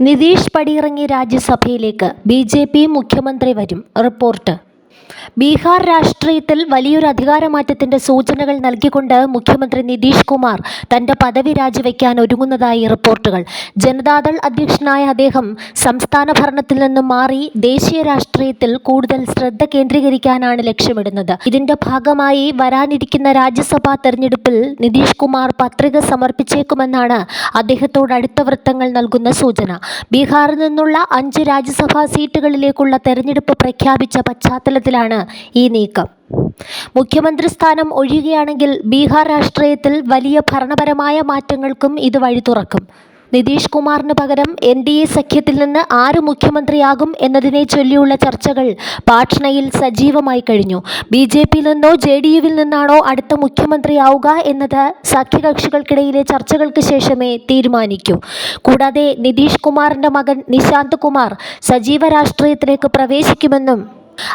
നിതീഷ് പടിയിറങ്ങി രാജ്യസഭയിലേക്ക്. ബി.ജെ.പി മുഖ്യമന്ത്രി വരും. റിപ്പോർട്ട്. ബീഹാർ രാഷ്ട്രീയത്തിൽ വലിയൊരു അധികാരമാറ്റത്തിന്റെ സൂചനകൾ നൽകിക്കൊണ്ട് മുഖ്യമന്ത്രി നിതീഷ് കുമാർ തന്റെ പദവി രാജിവെക്കാൻ ഒരുങ്ങുന്നതായി റിപ്പോർട്ടുകൾ. ജനതാദൾ അധ്യക്ഷനായ അദ്ദേഹം സംസ്ഥാന ഭരണത്തിൽ നിന്നും മാറി ദേശീയ രാഷ്ട്രീയത്തിൽ കൂടുതൽ ശ്രദ്ധ കേന്ദ്രീകരിക്കാനാണ് ലക്ഷ്യമിടുന്നത്. ഇതിന്റെ ഭാഗമായി വരാനിരിക്കുന്ന രാജ്യസഭാ തെരഞ്ഞെടുപ്പിൽ നിതീഷ് കുമാർ പത്രിക സമർപ്പിച്ചേക്കുമെന്നാണ് അദ്ദേഹത്തോട് അടുത്ത വൃത്തങ്ങൾ നൽകുന്ന സൂചന. ബീഹാറിൽ നിന്നുള്ള 5 രാജ്യസഭാ സീറ്റുകളിലേക്കുള്ള തെരഞ്ഞെടുപ്പ് പ്രഖ്യാപിച്ച പശ്ചാത്തലത്തിലാണ് ഈ നീക്കം. മുഖ്യമന്ത്രി സ്ഥാനം ഒഴിയുകയാണെങ്കിൽ ബീഹാർ രാഷ്ട്രീയത്തിൽ വലിയ ഭരണപരമായ മാറ്റങ്ങൾക്കും ഇത് വഴി തുറക്കും. നിതീഷ് കുമാറിന് പകരം NDA സഖ്യത്തിൽ നിന്ന് ആര് മുഖ്യമന്ത്രിയാകും എന്നതിനെ ചൊല്ലിയുള്ള ചർച്ചകൾ പാട്നയിൽ സജീവമായി കഴിഞ്ഞു. BJPയിൽ നിന്നോ JDUവിൽ നിന്നാണോ അടുത്ത മുഖ്യമന്ത്രിയാവുക എന്നത് സഖ്യകക്ഷികൾക്കിടയിലെ ചർച്ചകൾക്ക് ശേഷമേ തീരുമാനിക്കൂ. കൂടാതെ നിതീഷ് കുമാറിന്റെ മകൻ നിശാന്ത് കുമാർ സജീവ രാഷ്ട്രീയത്തിലേക്ക് പ്രവേശിക്കുമെന്നും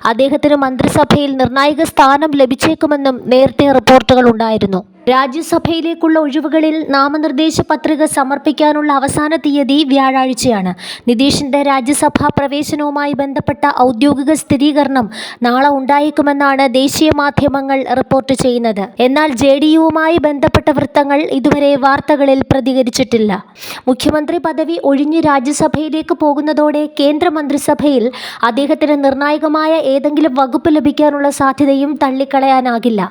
അദ്ദേഹത്തിന് മന്ത്രിസഭയിൽ നിർണായക സ്ഥാനം ലഭിച്ചേക്കുമെന്നും നേരത്തെ റിപ്പോർട്ടുകൾ ഉണ്ടായിരുന്നു. രാജ്യസഭയിലേക്കുള്ള ഒഴിവുകളിൽ നാമനിർദ്ദേശ പത്രിക സമർപ്പിക്കാനുള്ള അവസാന തീയതി വ്യാഴാഴ്ചയാണ്. നിതീഷിന്റെ രാജ്യസഭാ പ്രവേശനവുമായി ബന്ധപ്പെട്ട ഔദ്യോഗിക സ്ഥിരീകരണം നാളെ ഉണ്ടായേക്കുമെന്നാണ് ദേശീയ മാധ്യമങ്ങൾ റിപ്പോർട്ട് ചെയ്യുന്നത്. എന്നാൽ JDUവുമായി ബന്ധപ്പെട്ട വൃത്തങ്ങൾ ഇതുവരെ വാർത്തകളിൽ പ്രതികരിച്ചിട്ടില്ല. മുഖ്യമന്ത്രി പദവി ഒഴിഞ്ഞ് രാജ്യസഭയിലേക്ക് പോകുന്നതോടെ കേന്ദ്രമന്ത്രിസഭയിൽ അദ്ദേഹത്തിന് നിർണായകമായ ഏതെങ്കിലും വകുപ്പ് ലഭിക്കാനുള്ള സാധ്യതയും തള്ളിക്കളയാനാകില്ല.